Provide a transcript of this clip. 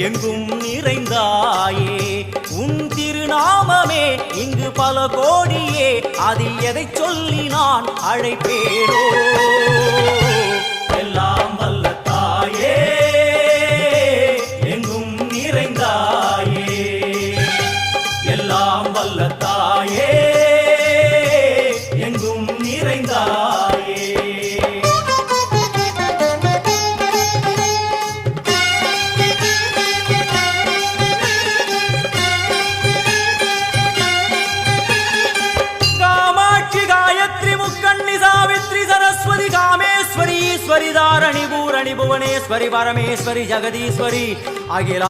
எங்கும் நிறைந்தாயே. உன் திருநாமமே இங்கு பல கோடியே, அது எதை சொல்லி நான் அழைப்பேனோ. எல்லாம் வல்ல தாயே எங்கும் நிறைந்தாயே, எல்லாம் வல்ல தாயே எங்கும் நிறைந்தாயே. காமாட்சி காயத்ரி முக்கண்ணி சாவித்ரி சரஸ்வதி காமேஸ்வரி ஈஸ்வரி தாரணி பூரணி புவனேஸ்வரி பரமேஸ்வரி ஜெகதீஸ்வரி அகில